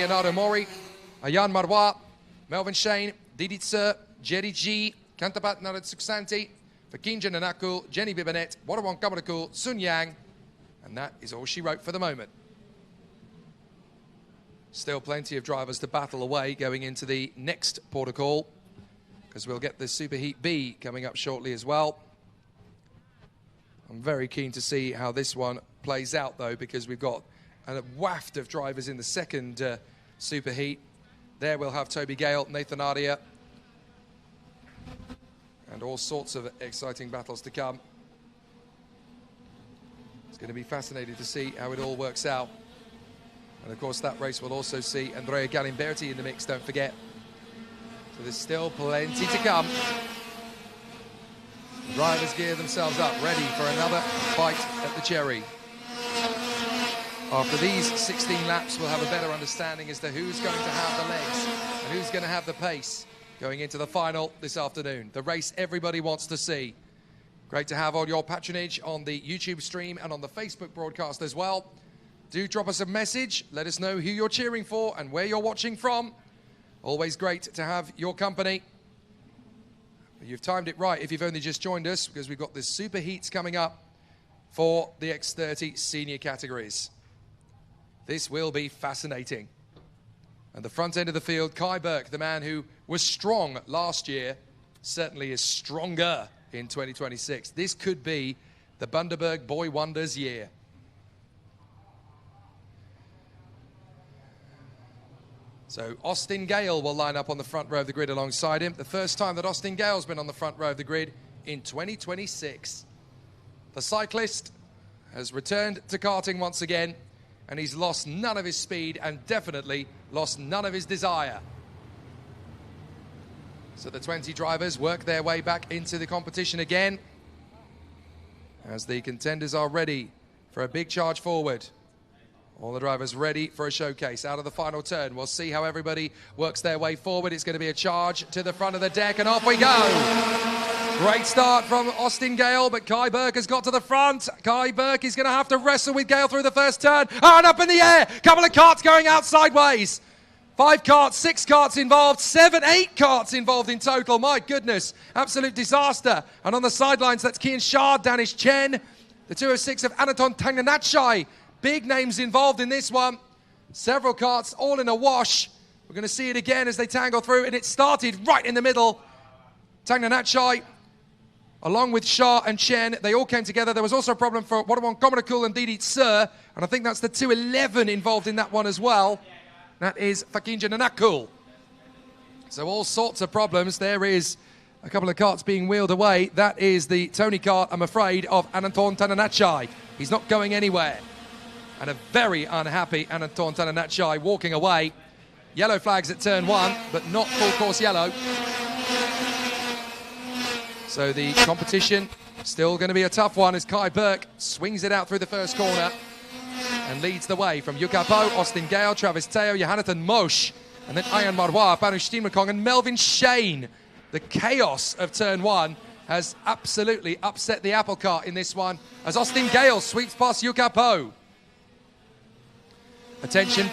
Leonardo Mori, Ayaan Marwah, Melvin Shane, Didi Tsur, Jerry G, Kantapat Narat Suksanti, Fakinja Nanakul, Jenny Bibanet, Warawon Kabarakul, Sun Yang, and that is all she wrote for the moment. Still plenty of drivers to battle away going into the next protocol, because we'll get the Superheat B coming up shortly as well. I'm very keen to see how this one plays out, though, because we've got a waft of drivers in the second Superheat. There we'll have Toby Gale, Nathan Ardia, and all sorts of exciting battles to come. It's going to be fascinating to see how it all works out. And of course that race will also see Andrea Galimberti in the mix, don't forget. So there's still plenty to come. The drivers gear themselves up, ready for another bite at the cherry. After these 16 laps, we'll have a better understanding as to who's going to have the legs and who's going to have the pace going into the final this afternoon. The race everybody wants to see. Great to have all your patronage on the YouTube stream and on the Facebook broadcast as well. Do drop us a message. Let us know who you're cheering for and where you're watching from. Always great to have your company. You've timed it right if you've only just joined us, because we've got the Super Heats coming up for the X30 senior categories. This will be fascinating. And the front end of the field, Kai Burke, the man who was strong last year, certainly is stronger in 2026. This could be the Bundaberg Boy Wonders year. So Austin Gale will line up on the front row of the grid alongside him. The first time that Austin Gale's been on the front row of the grid in 2026. The cyclist has returned to karting once again, and he's lost none of his speed and definitely lost none of his desire. So the 20 drivers work their way back into the competition again as the contenders are ready for a big charge forward. All the drivers ready for a showcase out of the final turn. We'll see how everybody works their way forward. It's going to be a charge to the front of the deck, and off we go. Great start from Austin Gale, but Kai Burke has got to the front. Kai Burke is going to have to wrestle with Gale through the first turn. Oh, and up in the air. Couple of karts going out sideways. 5 karts, 6 karts involved, 7, 8 karts involved in total. My goodness, absolute disaster. And on the sidelines, that's Kian Shah, Danish Chen, the 206 of Anaton Tanganachai. Big names involved in this one. Several karts all in a wash. We're going to see it again as they tangle through, and it started right in the middle. Tanganachai, along with Shah and Chen, they all came together. There was also a problem for Warawon Komanakul and Didi Tsur, and I think that's the 211 involved in that one as well. That is Fakinja Nanakul. So all sorts of problems. There is a couple of karts being wheeled away. That is the Tony kart, I'm afraid, of Anaton Tanganachai. He's not going anywhere. And a very unhappy Anaton Tanganachai walking away. Yellow flags at turn 1, but not full course yellow. So the competition still going to be a tough one as Kai Burke swings it out through the first corner and leads the way from Yukapo, Austin Gale, Travis Teoh, Johanathan Mosh, and then Ayaan Marwah, Banu Steenmakong, and Melvin Shane. The chaos of turn 1 has absolutely upset the apple cart in this one as Austin Gale sweeps past Yukapo. Attention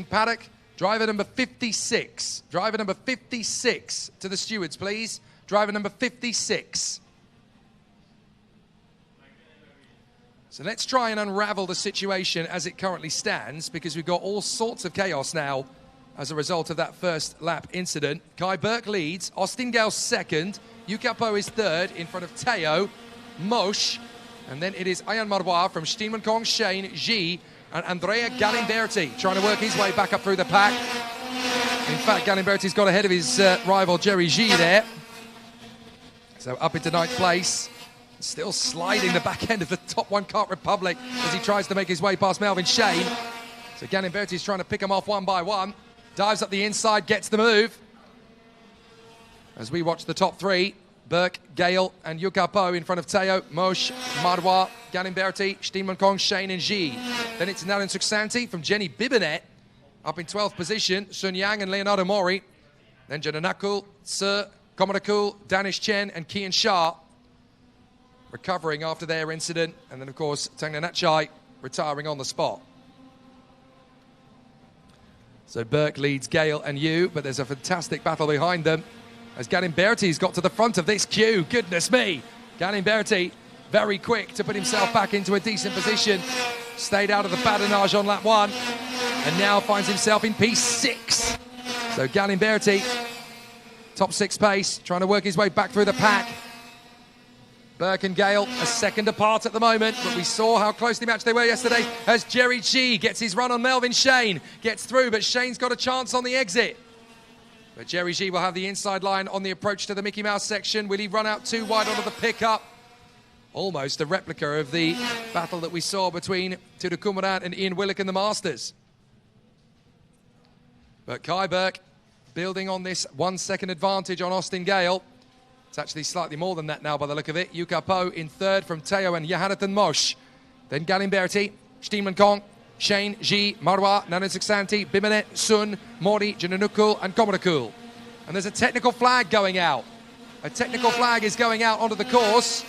paddock, driver number 56. Driver number 56 to the stewards, please. Driver number 56. So let's try and unravel the situation as it currently stands, because we've got all sorts of chaos now as a result of that first lap incident. Kai Burke leads, Austin Gale second, Yukapo is third in front of Teoh, Mosh, and then it is Ayaan Marwah from Steenmakong, Shane, Ji, and Andrea Galimberti trying to work his way back up through the pack. In fact, Galimberti's got ahead of his rival Jerry Ji there. So up into 9th place. Still sliding the back end of the top 1 Kart Republic as he tries to make his way past Melvin Shane. So Galimberti's trying to pick him off one by one. Dives up the inside, gets the move. As we watch the top 3, Burke, Gale, and Yukapo in front of Teoh, Mosh, Marwah, Galimberti, Steenmakong, Shane, and Ji. Then it's Naran Suksanti from Jenny Bibanet, up in 12th position, Sun Yang and Leonardo Mori. Then Jananakul, Tsur, Komanakul, Danish Chen, and Kian Shah recovering after their incident. And then, of course, Tanganachai retiring on the spot. So Burke leads Gale and Yu, but there's a fantastic battle behind them as Galimberti's got to the front of this queue. Goodness me. Galimberti very quick to put himself back into a decent position. Stayed out of the badinage on lap 1 and now finds himself in P6. So Galimberti, top 6 pace, trying to work his way back through the pack. Burke and Gale a second apart at the moment, but we saw how closely matched they were yesterday as Jerry G gets his run on Melvin Shane. Gets through, but Shane's got a chance on the exit. But Jerry G will have the inside line on the approach to the Mickey Mouse section. Will he run out too wide onto the pickup? Almost a replica of the battle that we saw between Teoh Kumaran and Ian Willock in the Masters. But Kai Burke building on this 1 second advantage on Austin Gale. It's actually slightly more than that now by the look of it. Yuka Po in third from Teoh and Johanathan Mosh. Then Galimberti, Steenman Kong, Shane, Ji, Marwa, Nanusaksanti, Bimanet, Sun, Mori, Jananukul and Komarakul. And there's a technical flag going out. A technical flag is going out onto the course.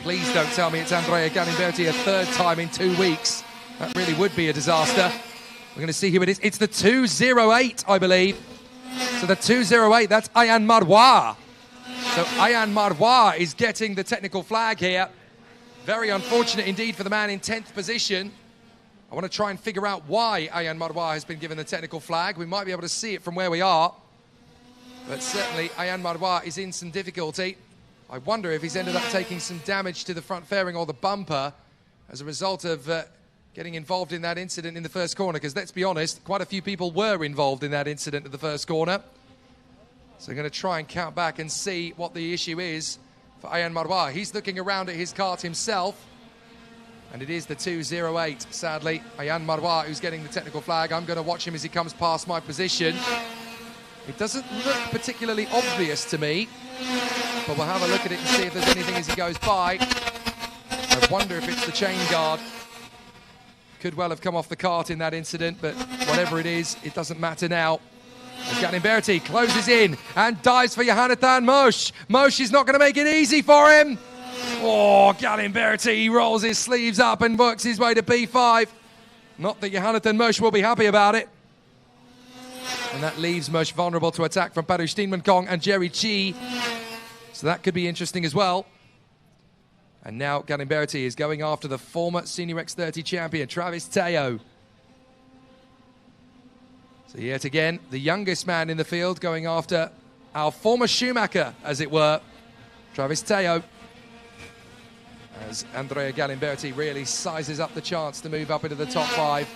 Please don't tell me it's Andrea Galimberti a third time in 2 weeks. That really would be a disaster. We're going to see who it is. It's the 208, I believe. So the 208, that's Ayan Marwa. So Ayan Marwa is getting the technical flag here. Very unfortunate indeed for the man in 10th position. I want to try and figure out why Ayan Marwa has been given the technical flag. We might be able to see it from where we are. But certainly Ayan Marwa is in some difficulty. I wonder if he's ended up taking some damage to the front fairing or the bumper as a result of getting involved in that incident in the first corner. Because let's be honest, quite a few people were involved in that incident at the first corner. So I'm going to try and count back and see what the issue is for Ayan Marwa. He's looking around at his kart himself. And it is the 208, sadly. Ayan Marwa who's getting the technical flag. I'm going to watch him as he comes past my position. It doesn't look particularly obvious to me. But we'll have a look at it and see if there's anything as he goes by. I wonder if it's the chain guard. Could well have come off the kart in that incident, but whatever it is, it doesn't matter now. Galimberti closes in and dives for Johanathan Mosh. Mosh is not going to make it easy for him. Oh, Galimberti rolls his sleeves up and works his way to P5. Not that Johanathan Mosh will be happy about it. And that leaves Mosh vulnerable to attack from Paru Steenman Kong and Jerry Chi. So that could be interesting as well. And now Galimberti is going after the former Senior X30 champion, Travis Teoh. So yet again, the youngest man in the field going after our former Schumacher, as it were, Travis Teoh. As Andrea Galimberti really sizes up the chance to move up into the top 5.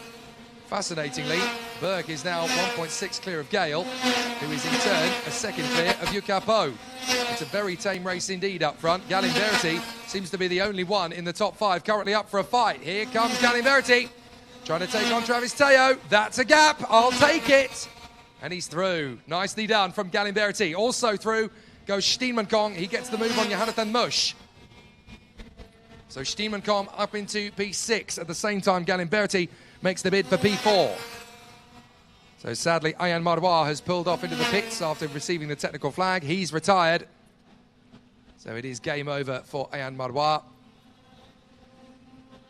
Fascinatingly, Burke is now 1.6 clear of Gale, who is in turn a second clear of Yuka Po. It's a very tame race indeed up front. Galimberti seems to be the only one in the top 5 currently up for a fight. Here comes Galimberti. Trying to take on Travis Teoh. That's a gap. I'll take it. And he's through. Nicely done from Galimberti. Also through goes Steenman Kong. He gets the move on Johanathan Mush. So Steenman Kong up into P6. At the same time, Galimberti makes the bid for P4. So sadly, Ayan Marwa has pulled off into the pits after receiving the technical flag. He's retired. So it is game over for Ayan Marwa.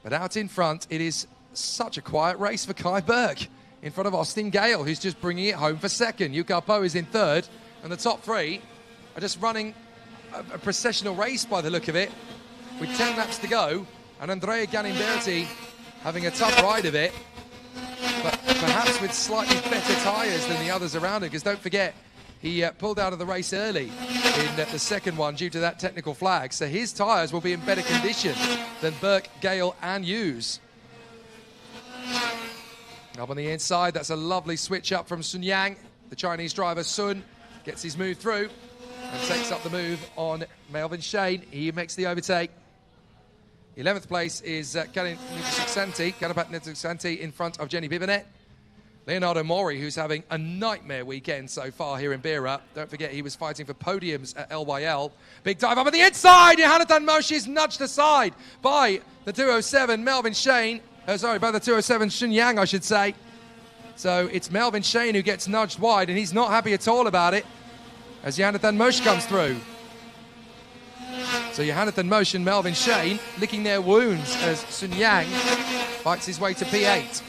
But out in front, it is such a quiet race for Kai Burke in front of Austin Gale, who's just bringing it home for second. Yuka Po is in third, and the top 3 are just running a processional race by the look of it, with 10 laps to go, and Andrea Galimberti having a tough ride of it, but perhaps with slightly better tyres than the others around him, because don't forget, he pulled out of the race early in the second one due to that technical flag, so his tyres will be in better condition than Burke, Gale and Hughes. Up on the inside, that's a lovely switch up from Sun Yang. The Chinese driver Sun gets his move through and takes up the move on Melvin Shane. He makes the overtake. 11th place is Karapat Nitsusanti in front of Jenny Bibanet. Leonardo Mori, who's having a nightmare weekend so far here in Bira. Don't forget, he was fighting for podiums at LYL. Big dive up on the inside. Johanathan Mosh is nudged aside by the 207 Melvin Shane. By the 207 Sun Yang, I should say. So it's Melvin Shane who gets nudged wide, and he's not happy at all about it as Johanathan Mosh comes through. So Johanathan Mosh and Melvin Shane licking their wounds as Sun Yang fights his way to P8.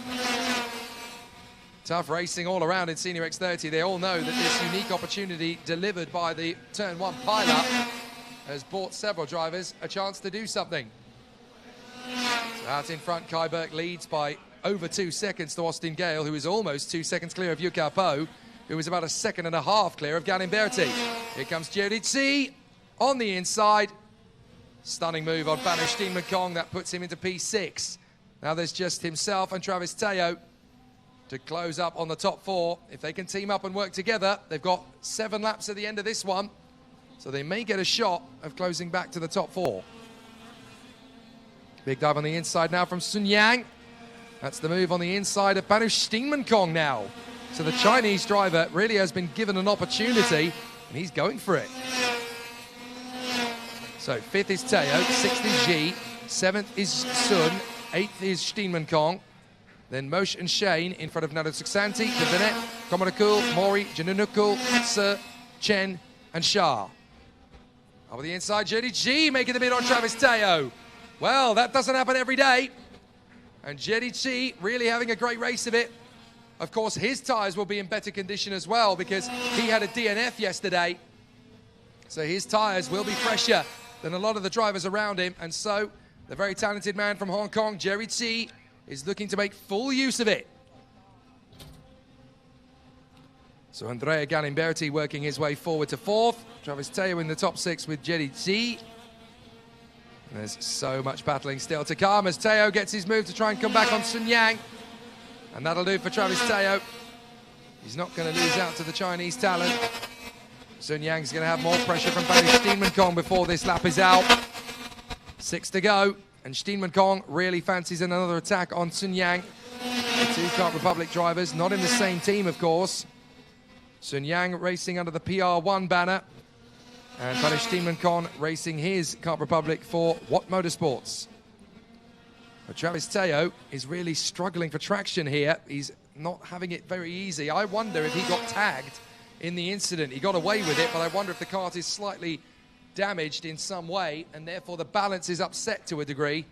Tough racing all around in Senior X30. They all know that this unique opportunity delivered by the Turn 1 pilot has bought several drivers a chance to do something. So out in front, Kai Burke leads by over 2 seconds to Austin Gale, who is almost 2 seconds clear of Yuka Po, who is about 1.5 seconds clear of Galimberti. Here comes Jerichi on the inside. Stunning move on Banu Steenmakong. That puts him into P6. Now there's just himself and Travis Teoh to close up on the top 4. If they can team up and work together, they've got 7 laps at the end of this one. So they may get a shot of closing back to the top 4. Big dive on the inside now from Sun Yang. That's the move on the inside of Banu Steenmakong now. So the Chinese driver really has been given an opportunity, and he's going for it. So 5th is Teoh, 6th is Ji, 7th is Sun, 8th is Steenmakong. Then Moshe and Shane in front of Nado Suxanti, Devinet, Komonakul, Mori, Janunukul, Sir, Chen, and Shah. Over the inside, Jerichi making the mid on Travis Teoh. Well, that doesn't happen every day. And Jerichi really having a great race of it. Of course, his tyres will be in better condition as well because he had a DNF yesterday. So his tyres will be fresher than a lot of the drivers around him. And so the very talented man from Hong Kong, Jerichi, is looking to make full use of it. So Andrea Galimberti working his way forward to 4th. Travis Teoh in the top 6 with Jerichi. There's so much battling still to come as Teoh gets his move to try and come back on Sun Yang. And that'll do for Travis Teoh. He's not going to lose out to the Chinese talent. Sun Yang's going to have more pressure from Banu Steenmakong before this lap is out. 6 to go. And Steenmakong really fancies another attack on Sun Yang. The 2 Kart Republic drivers, not in the same team, of course. Sun Yang racing under the PR1 banner. And Banu Steenmakong racing his Kart Republic for Watt Motorsports. But Travis Teoh is really struggling for traction here. He's not having it very easy. I wonder if he got tagged in the incident. He got away with it, but I wonder if the kart is slightly damaged in some way, and therefore the balance is upset to a degree.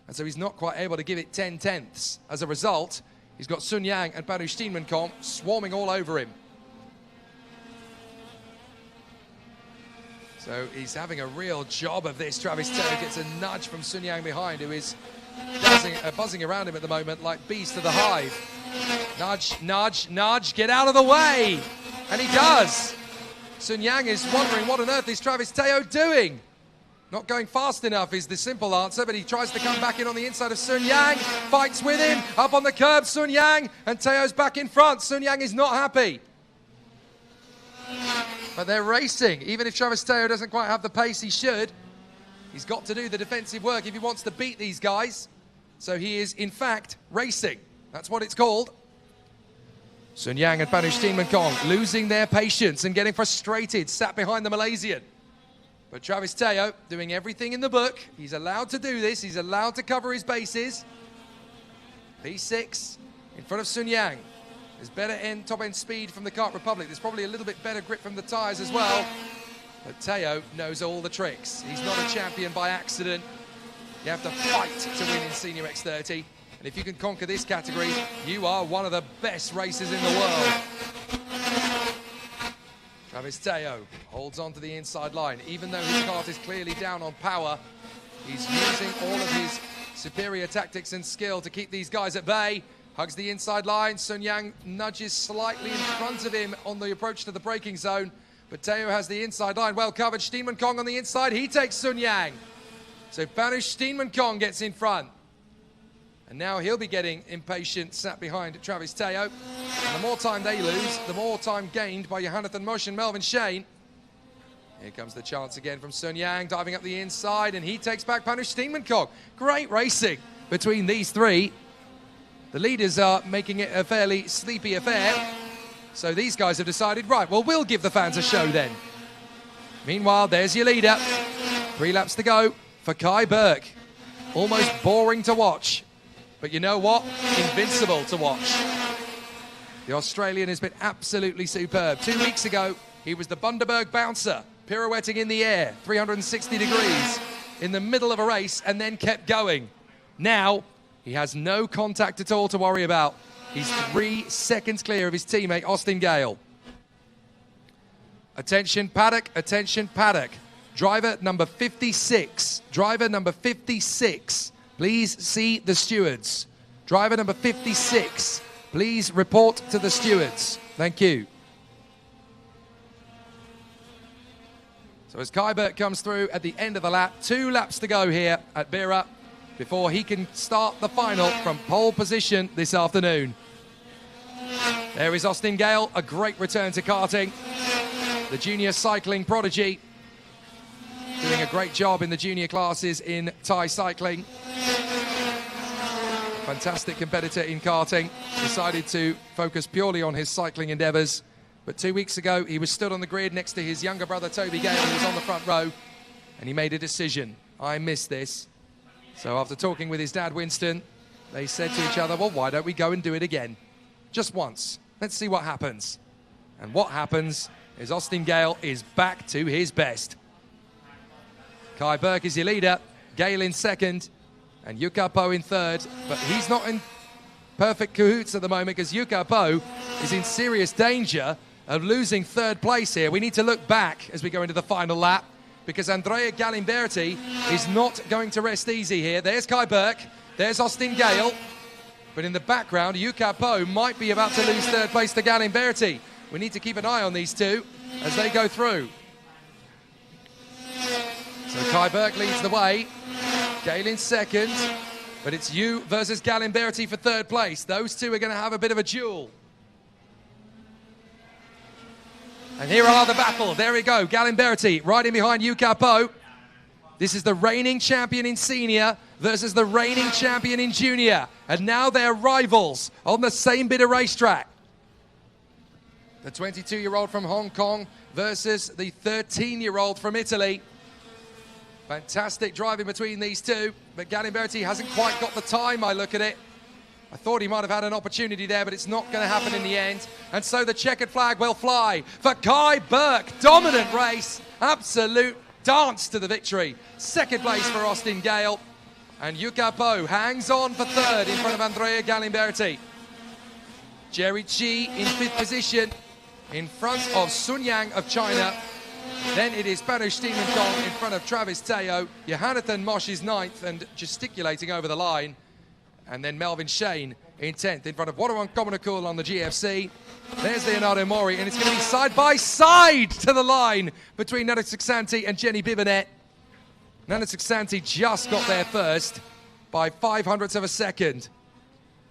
And so he's not quite able to give it 10 tenths. As a result, he's got Sun Yang and Banu Steenmakong swarming all over him. So he's having a real job of this. Travis Teoh gets a nudge from Sun Yang behind, who is buzzing around him at the moment like bees to the hive. Nudge, nudge, nudge, get out of the way! And he does! Sun Yang is wondering what on earth is Travis Teoh doing? Not going fast enough is the simple answer, but he tries to come back in on the inside of Sun Yang, fights with him, up on the curb, Sun Yang, and Teoh's back in front. Sun Yang is not happy. But they're racing. Even if Travis Teoh doesn't quite have the pace he should, he's got to do the defensive work if he wants to beat these guys. So he is, in fact, racing. That's what it's called. Sun Yang and Banu Steenmakong losing their patience and getting frustrated, sat behind the Malaysian. But Travis Teoh doing everything in the book. He's allowed to do this. He's allowed to cover his bases. P6 in front of Sun Yang. There's better top-end speed from the Kart Republic. There's probably a little bit better grip from the tyres as well. But Teoh knows all the tricks. He's not a champion by accident. You have to fight to win in Senior X30. And if you can conquer this category, you are one of the best racers in the world. Travis Teoh holds on to the inside line. Even though his kart is clearly down on power, he's using all of his superior tactics and skill to keep these guys at bay. Hugs the inside line. Sun Yang nudges slightly in front of him on the approach to the braking zone. But Teoh has the inside line well covered. Steenmakong on the inside. He takes Sun Yang. So Banu Steenmakong gets in front. And now he'll be getting impatient, sat behind Travis Teoh. And the more time they lose, the more time gained by Jonathan Moshe and Melvin Shane. Here comes the chance again from Sun Yang, diving up the inside, and he takes back Banu Steenmakong. Great racing between these three. The leaders are making it a fairly sleepy affair. So these guys have decided, right, well, we'll give the fans a show then. Meanwhile, there's your leader. 3 laps to go for Kai Burke. Almost boring to watch. But you know what? Invincible to watch. The Australian has been absolutely superb. 2 weeks ago, he was the Bundaberg bouncer, pirouetting in the air, 360 degrees, in the middle of a race, and then kept going. Now, he has no contact at all to worry about. He's 3 seconds clear of his teammate, Austin Gale. Attention paddock, attention paddock. Driver number 56, driver number 56, please see the stewards. Driver number 56, please report to the stewards. Thank you. So as Kai Burke comes through at the end of the lap, 2 laps to go here at Bira before he can start the final from pole position this afternoon. There is Austin Gale, a great return to karting. The junior cycling prodigy, doing a great job in the junior classes in Thai cycling. Fantastic competitor in karting, decided to focus purely on his cycling endeavours. But 2 weeks ago, he was stood on the grid next to his younger brother, Toby Gale, who was on the front row, and he made a decision. I miss this. So after talking with his dad, Winston, they said to each other, well, why don't we go and do it again? Just once. Let's see what happens. And what happens is Austin Gale is back to his best. Kai Burke is your leader, Gale in second, and Yuka Po in third. But he's not in perfect cahoots at the moment because Yuka Po is in serious danger of losing third place here. We need to look back as we go into the final lap because Andrea Galimberti is not going to rest easy here. There's Kai Burke, there's Austin Gale, but in the background, Yuka Po might be about to lose third place to Galimberti. We need to keep an eye on these two as they go through. So Kai Burke leads the way, Gale in second, but it's you versus Galimberti for third place. Those two are going to have a bit of a duel. And here are the battle. There we go, Galimberti riding behind Yuka Po. This is the reigning champion in senior versus the reigning champion in junior. And now they're rivals on the same bit of racetrack. The 22-year-old from Hong Kong versus the 13-year-old from Italy. Fantastic driving between these two, but Galimberti hasn't quite got the time, I look at it. I thought he might have had an opportunity there, but it's not going to happen in the end. And so the checkered flag will fly for Kai Burke. Dominant race, absolute dance to the victory. Second place for Austin Gale. And Yuka Po hangs on for third in front of Andrea Galimberti. Jerry Chi in fifth position in front of Sun Yang of China. Then it is Panush Kong in front of Travis Teoh. Johanathan Mosh is ninth and gesticulating over the line. And then Melvin Shane in 10th in front of Waterwan Komanakul on the GFC. There's Leonardo Mori, and it's going to be side by side to the line between Nana Suxanti and Jenny Bibonet. Nana Suxanti just got there first by 0.05 of a second.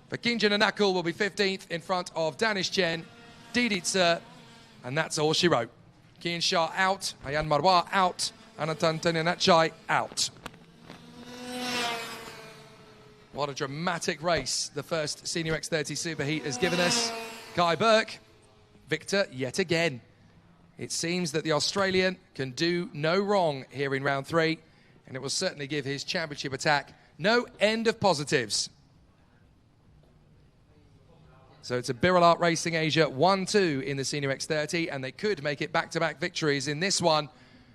But Kinjan Anakul will be 15th in front of Danish Chen, Didi Tse, and that's all she wrote. Kian Shah out, Ayan Marwa out, Anatan Tenanachai out. What a dramatic race the first Senior X30 Superheat has given us. Kai Burke, victor yet again. It seems that the Australian can do no wrong here in round 3, and it will certainly give his championship attack no end of positives. So it's a Bira Racing Asia 1-2 in the Senior X30, and they could make it back-to-back victories in this one,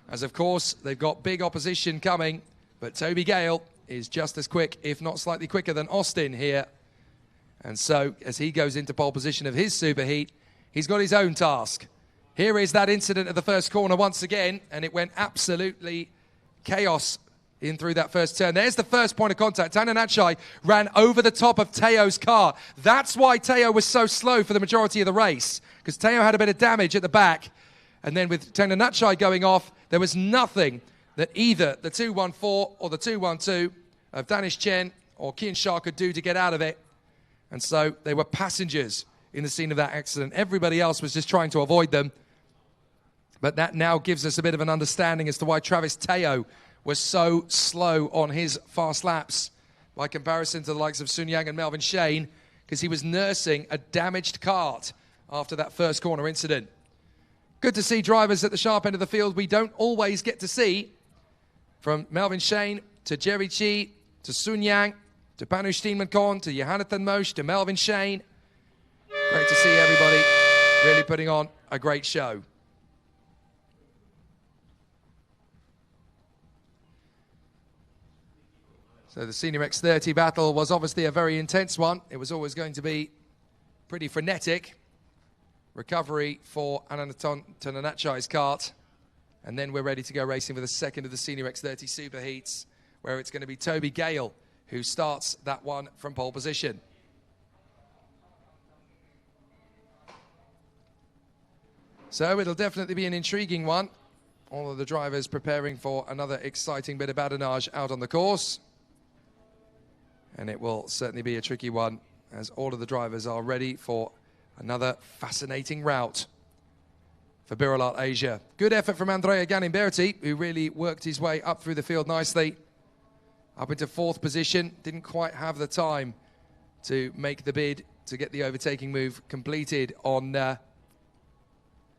as of course they've got big opposition coming, but Toby Gale is just as quick, if not slightly quicker than Austin here. And so as he goes into pole position of his superheat, he's got his own task. Here is that incident at the first corner once again, and it went absolutely chaos in through that first turn. There's the first point of contact. Tananachai ran over the top of Teoh's car. That's why Teoh was so slow for the majority of the race, because Teoh had a bit of damage at the back. And then with Tananachai going off, there was nothing that either the 214 or the 212 of Danish Chen or Kian Shah could do to get out of it. And so they were passengers in the scene of that accident. Everybody else was just trying to avoid them. But that now gives us a bit of an understanding as to why Travis Teoh was so slow on his fast laps by comparison to the likes of Sun Yang and Melvin Shane, because he was nursing a damaged kart after that first corner incident. Good to see drivers at the sharp end of the field we don't always get to see. From Melvin Shane to Jerry Chi to Sun Yang to Panush Steenman-Korn to Johanathan Mosh to Melvin Shane. Great to see everybody really putting on a great show. So the Senior X30 battle was obviously a very intense one. It was always going to be pretty frenetic. Recovery for Ananaton Tananachai's kart. And then we're ready to go racing for the second of the Senior X30 Super Heats, where it's going to be Toby Gale who starts that one from pole position. So it'll definitely be an intriguing one. All of the drivers preparing for another exciting bit of badinage out on the course. And it will certainly be a tricky one, as all of the drivers are ready for another fascinating route for Bira Asia. Good effort from Andrea Ganimberti, who really worked his way up through the field nicely. Up into fourth position, didn't quite have the time to make the bid to get the overtaking move completed on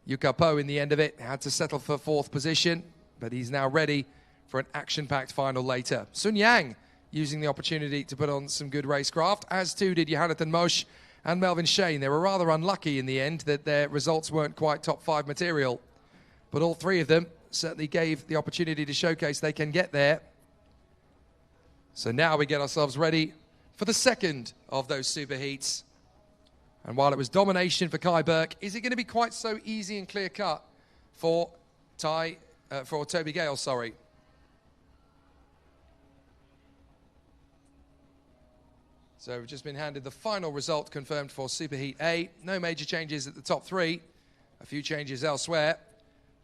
Yukapo in the end of it. Had to settle for fourth position, but he's now ready for an action-packed final later. Sun Yang using the opportunity to put on some good racecraft, as too did Jonathan Mosch and Melvin Shane. They were rather unlucky in the end that their results weren't quite top 5 material, but all three of them certainly gave the opportunity to showcase they can get there. So now we get ourselves ready for the second of those super heats. And while it was domination for Kai Burke, is it going to be quite so easy and clear cut for Toby Gale, sorry. So we've just been handed the final result confirmed for Superheat A. No major changes at the top 3. A few changes elsewhere.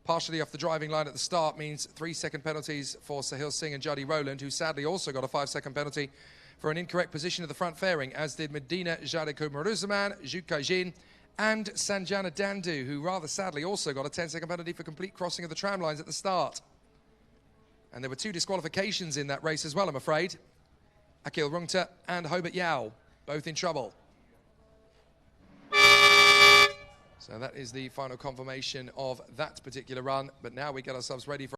Partially off the driving line at the start means 3-second penalties for Sahil Singh and Jody Rowland, who sadly also got a 5-second penalty for an incorrect position of the front fairing, as did Medina Jadekumaruzaman, Zhu Kaijin, and Sanjana Dandu, who rather sadly also got a 10-second penalty for complete crossing of the tram lines at the start. And there were 2 disqualifications in that race as well, I'm afraid. Akil Rungta and Hobart Yao, both in trouble. So that is the final confirmation of that particular run, but now we get ourselves ready for